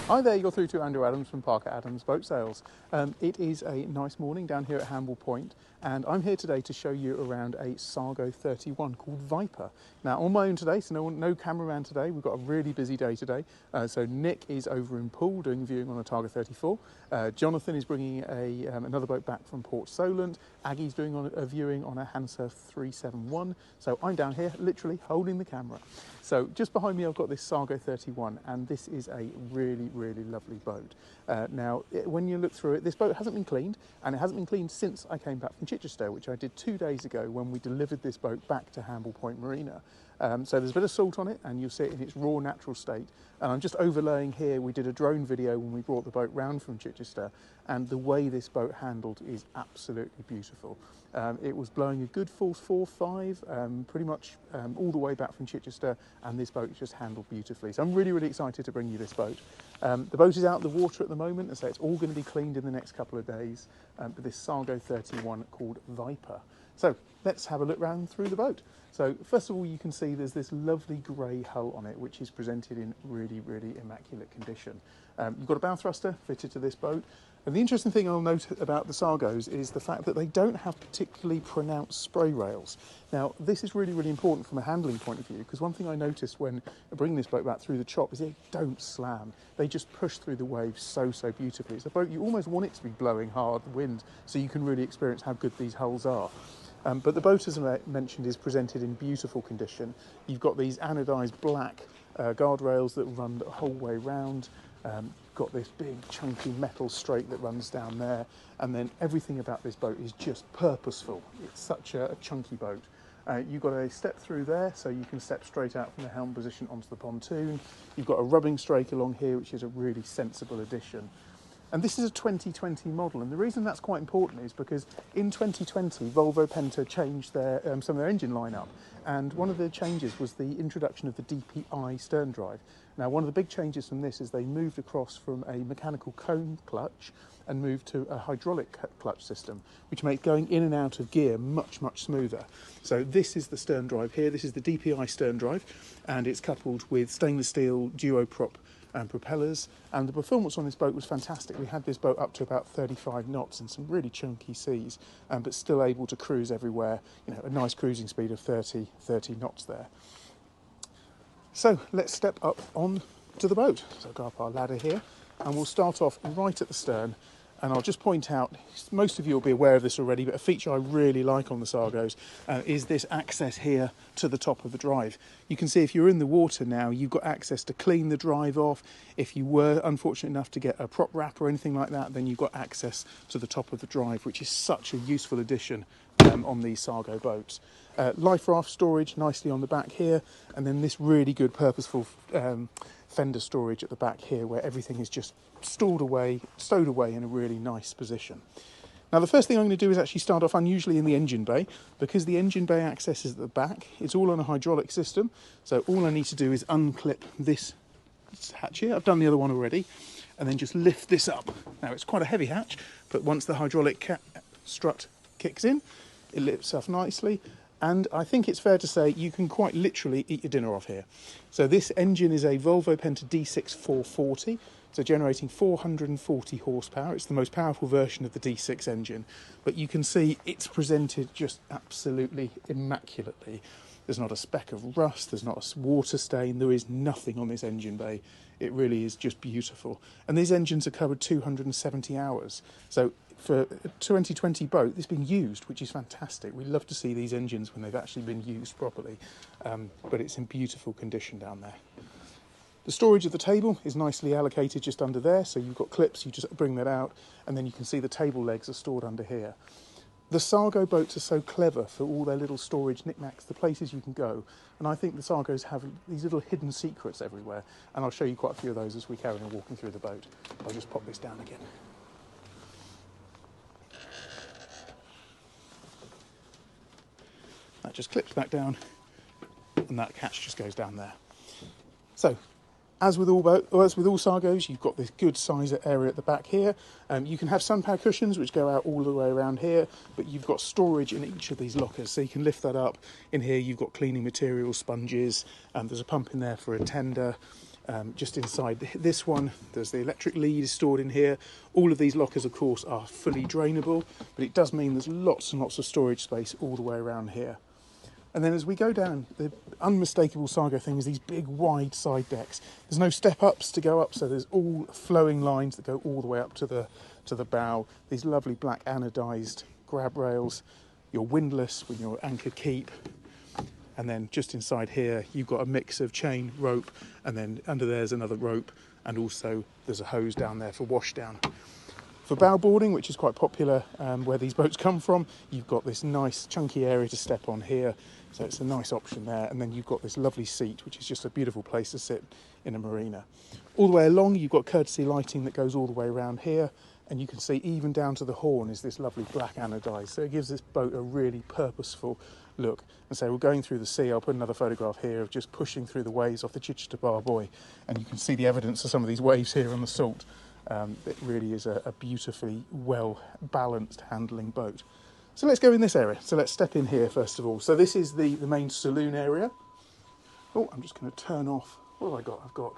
Hi there, you're through to Andrew Adams from Parker Adams Boat Sales. It is a nice morning down here at Hamble Point, and I'm here today to show you around a Sargo 31 called Viper. Now, on my own today, so no cameraman today. We've got a really busy day today. So Nick is over in Poole doing viewing on a Targa 34. Jonathan is bringing another boat back from Port Solent. Aggie's doing a viewing on a Hansa 371. So I'm down here, literally holding the camera. So just behind me, I've got this Sargo 31, and this is a really lovely boat. Now, when you look through it, this boat hasn't been cleaned, and it hasn't been cleaned since I came back from Chichester, which I did 2 days ago when we delivered this boat back to Hamble Point Marina. So there's a bit of salt on it, and you'll see it in its raw natural state. And I'm just overlaying here, we did a drone video when we brought the boat round from Chichester, and the way this boat handled is absolutely beautiful. It was blowing a good force 4-5, pretty much all the way back from Chichester, and this boat just handled beautifully. So I'm really excited to bring you this boat. The boat is out of the water at the moment, and so it's all going to be cleaned in the next couple of days, but this Sargo 31 called Viper. So let's have a look round through the boat. So first of all, you can see there's this lovely grey hull on it, which is presented in really immaculate condition. You've got a bow thruster fitted to this boat. And the interesting thing I'll note about the Sargos is the fact that they don't have particularly pronounced spray rails. Now, this is really important from a handling point of view, because one thing I noticed when bringing this boat back through the chop is they don't slam. They just push through the waves so beautifully. It's a boat you almost want it to be blowing hard wind so you can really experience how good these hulls are. But the boat, as I mentioned, is presented in beautiful condition. You've got these anodised black guardrails that run the whole way round. Got this big chunky metal straight that runs down there, and then everything about this boat is just purposeful. It's such a chunky boat. You've got a step through there, so you can step straight out from the helm position onto the pontoon. You've got a rubbing strake along here, which is a really sensible addition. And this is a 2020 model, and the reason that's quite important is because in 2020 Vovlo Penta changed some of their engine lineup, and one of the changes was the introduction of the DPI stern drive. Now, one of the big changes from this is they moved across from a mechanical cone clutch and moved to a hydraulic clutch system, which makes going in and out of gear much smoother. So this is the stern drive here. This is the DPI stern drive, and it's coupled with stainless steel duoprop and propellers, and the performance on this boat was fantastic. We had this boat up to about 35 knots in some really chunky seas, but still able to cruise everywhere, a nice cruising speed of 30 knots there. So let's step up on to the boat. So I'll go up our ladder here, and we'll start off right at the stern. And I'll just point out, most of you will be aware of this already, but a feature I really like on the Sargos is this access here to the top of the drive. You can see if you're in the water now, you've got access to clean the drive off. If you were unfortunate enough to get a prop wrap or anything like that, then you've got access to the top of the drive, which is such a useful addition on these Sargo boats. Life raft storage nicely on the back here, and then this really good purposeful fender storage at the back here, where everything is just stowed away in a really nice position. Now, the first thing I'm going to do is actually start off unusually in the engine bay, because the engine bay access is at the back. It's all on a hydraulic system, so all I need to do is unclip this hatch here. I've done the other one already, and then just lift this up. Now, it's quite a heavy hatch, but once the hydraulic strut kicks in, it lifts up nicely. And I think it's fair to say you can quite literally eat your dinner off here. So this engine is a Vovlo Penta D6 440, so generating 440 horsepower. It's the most powerful version of the D6 engine, but you can see it's presented just absolutely immaculately. There's not a speck of rust, there's not a water stain, there is nothing on this engine bay. It really is just beautiful. And these engines are covered 270 hours. So for a 2020 boat, it's been used, which is fantastic. We love to see these engines when they've actually been used properly, but it's in beautiful condition down there. The storage of the table is nicely allocated just under there, so you've got clips, you just bring that out, and then you can see the table legs are stored under here. The Sargo boats are so clever for all their little storage knickknacks, the places you can go, and I think the Sargos have these little hidden secrets everywhere, and I'll show you quite a few of those as we carry on walking through the boat. I'll just pop this down again. That just clips back down, and that catch just goes down there. So, as with all Sargos, you've got this good size area at the back here. You can have sun power cushions which go out all the way around here, but you've got storage in each of these lockers, so you can lift that up. In here you've got cleaning materials, sponges, there's a pump in there for a tender. Just inside this one, there's the electric lead is stored in here. All of these lockers, of course, are fully drainable, but it does mean there's lots and lots of storage space all the way around here. And then as we go down, the unmistakable Sargo thing is these big wide side decks. There's no step-ups to go up, so there's all flowing lines that go all the way up to the bow. These lovely black anodised grab rails, your windlass with your anchor keep. And then just inside here, you've got a mix of chain, rope, and then under there's another rope, and also there's a hose down there for washdown. For bow boarding, which is quite popular where these boats come from, you've got this nice chunky area to step on here, so it's a nice option there. And then you've got this lovely seat, which is just a beautiful place to sit in a marina. All the way along, you've got courtesy lighting that goes all the way around here, and you can see even down to the horn is this lovely black anodised, so it gives this boat a really purposeful look. And so we're going through the sea. I'll put another photograph here of just pushing through the waves off the Chichester Bar Buoy, and you can see the evidence of some of these waves here on the salt. It really is a beautifully well balanced handling boat. So let's go in this area. So let's step in here first of all. So this is the main saloon area. Oh, I'm just going to turn off. What have I got? I've got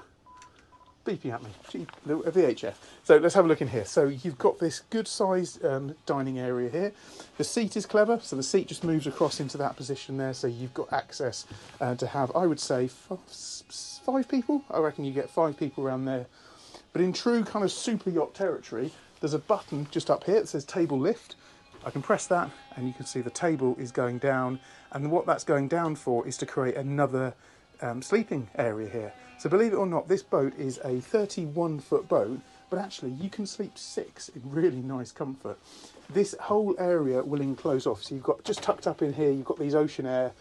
beeping at me. Gee, a VHF. So let's have a look in here. So you've got this good sized dining area here. The seat is clever. So the seat just moves across into that position there. So you've got access to have, I would say, five people. I reckon you get 5 people around there. But in true kind of super yacht territory, there's a button just up here that says table lift. I can press that and you can see the table is going down. And what that's going down for is to create another sleeping area here. So believe it or not, this boat is a 31-foot boat, but actually you can sleep 6 in really nice comfort. This whole area will enclose off. So you've got just tucked up in here, you've got these ocean air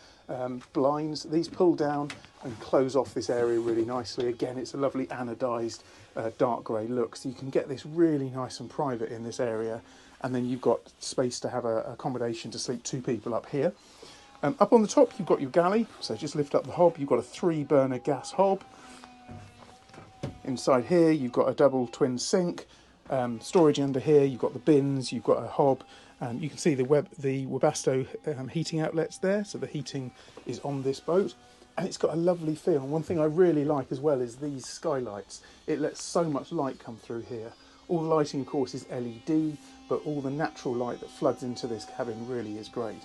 blinds. These pull down and close off this area really nicely. Again, it's a lovely anodised dark grey look, so you can get this really nice and private in this area. And then you've got space to have a accommodation to sleep 2 people up here. Up on the top, you've got your galley, so just lift up the hob. You've got a 3-burner gas hob. Inside here, you've got a double twin sink. Storage under here, you've got the bins, you've got a hob. You can see the Webasto heating outlets there, so the heating is on this boat. And it's got a lovely feel. And one thing I really like as well is these skylights. It lets so much light come through here. All the lighting, of course, is LED, but all the natural light that floods into this cabin really is great.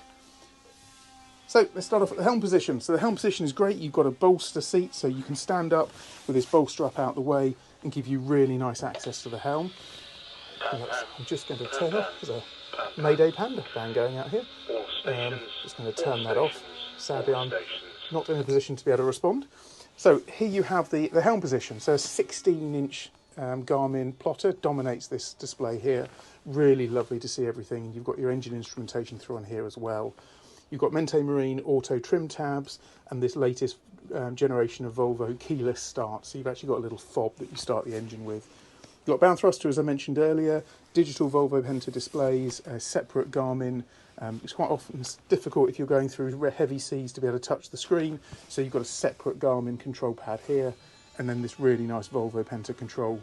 So let's start off at the helm position. So the helm position is great. You've got a bolster seat, so you can stand up with this bolster up out the way and give you really nice access to the helm. I'm just going to turn off. There's a Mayday Panda band going out here. Just going to turn that off. Sadly, I'm not in a position to be able to respond. So here you have the helm position. So a 16-inch Garmin plotter dominates this display here. Really lovely to see everything. You've got your engine instrumentation through on here as well. You've got Mente Marine auto trim tabs and this latest generation of Volvo keyless start. So you've actually got a little fob that you start the engine with. You've got bow thruster, as I mentioned earlier, digital Volvo Penta displays, a separate Garmin. It's quite often difficult if you're going through heavy seas to be able to touch the screen. So you've got a separate Garmin control pad here, and then this really nice Volvo Penta control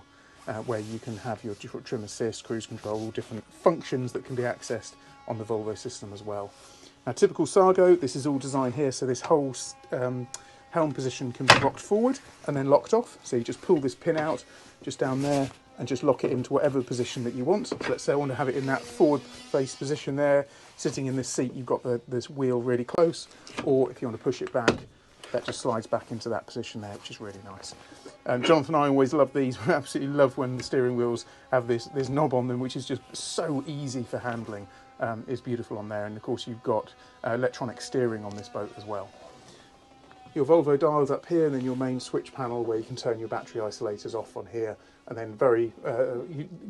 where you can have your different trim assist, cruise control, all different functions that can be accessed on the Volvo system as well. Now, typical Sargo, this is all designed here, so this whole helm position can be rocked forward and then locked off. So you just pull this pin out just down there and just lock it into whatever position that you want. So let's say I want to have it in that forward face position there, sitting in this seat, you've got this wheel really close, or if you want to push it back, that just slides back into that position there, which is really nice. Jonathan and I always love these. We absolutely love when the steering wheels have this knob on them, which is just so easy for handling. It's beautiful on there, and of course you've got electronic steering on this boat as well. Your Volvo dials up here, and then your main switch panel where you can turn your battery isolators off on here. And then very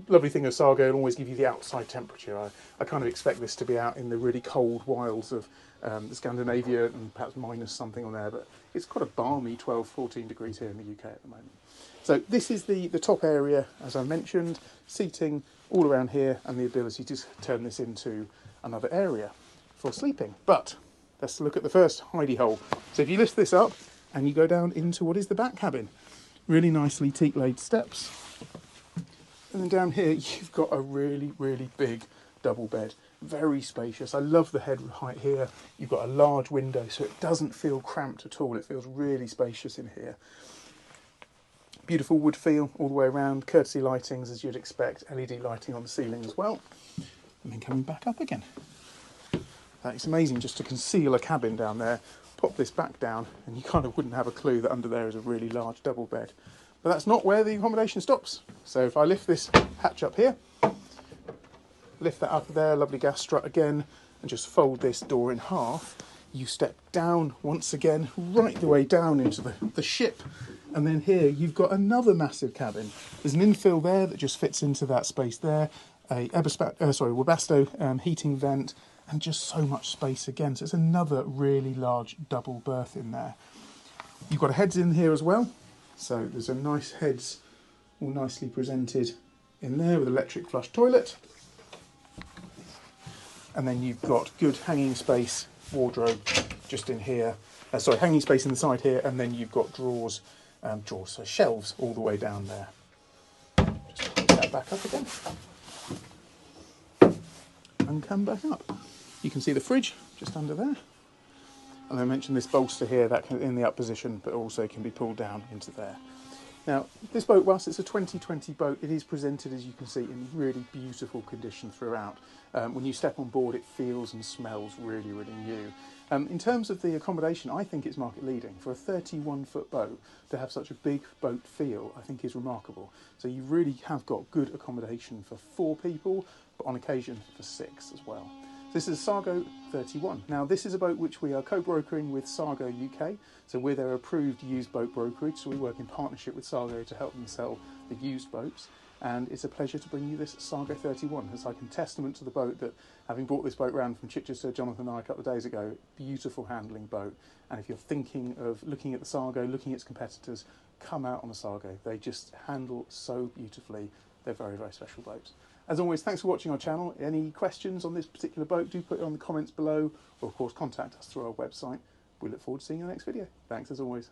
lovely thing of Sargo, it'll always give you the outside temperature. I kind of expect this to be out in the really cold wilds of the Scandinavia and perhaps minus something on there, but it's quite a balmy 12-14 degrees here in the UK at the moment. So this is the top area, as I mentioned, seating all around here and the ability to turn this into another area for sleeping. But let's look at the first hidey hole. So if you lift this up and you go down into what is the back cabin, really nicely teak-laid steps. And then down here you've got a really, really big double bed. Very spacious. I love the head height here. You've got a large window so it doesn't feel cramped at all. It feels really spacious in here. Beautiful wood feel all the way around, courtesy lightings as you'd expect, LED lighting on the ceiling as well. And then coming back up again. It's amazing just to conceal a cabin down there, pop this back down, and you kind of wouldn't have a clue that under there is a really large double bed. But that's not where the accommodation stops. So if I lift this hatch up here, lift that up there, lovely gas strut again, and just fold this door in half, you step down once again, right the way down into the ship. And then here you've got another massive cabin. There's an infill there that just fits into that space there, a Webasto heating vent, and just so much space again. So it's another really large double berth in there. You've got a heads in here as well. So there's a nice heads all nicely presented in there with electric flush toilet. And then you've got good hanging space, wardrobe just in here. Hanging space in the side here, and then you've got drawers, so shelves all the way down there. Just put that back up again. And come back up. You can see the fridge just under there. And I mentioned this bolster here, that can in the up position, but also can be pulled down into there. Now, this boat, whilst it's a 2020 boat, it is presented, as you can see, in really beautiful condition throughout. When you step on board, it feels and smells really, really new. In terms of the accommodation, I think it's market leading. For a 31-foot boat, to have such a big boat feel, I think is remarkable. So you really have got good accommodation for 4 people, but on occasion for 6 as well. This is Sargo 31. Now, this is a boat which we are co-brokering with Sargo UK, so we're their approved used boat brokerage, so we work in partnership with Sargo to help them sell the used boats, and it's a pleasure to bring you this Sargo 31. It's like a testament to the boat that, having brought this boat round from Chichester, Jonathan and I a couple of days ago, beautiful handling boat, and if you're thinking of looking at the Sargo, looking at its competitors, come out on a Sargo. They just handle so beautifully. They're very, very special boats. As always, thanks for watching our channel. Any questions on this particular boat, do put it on the comments below, or of course contact us through our website. We look forward to seeing you in the next video. Thanks as always.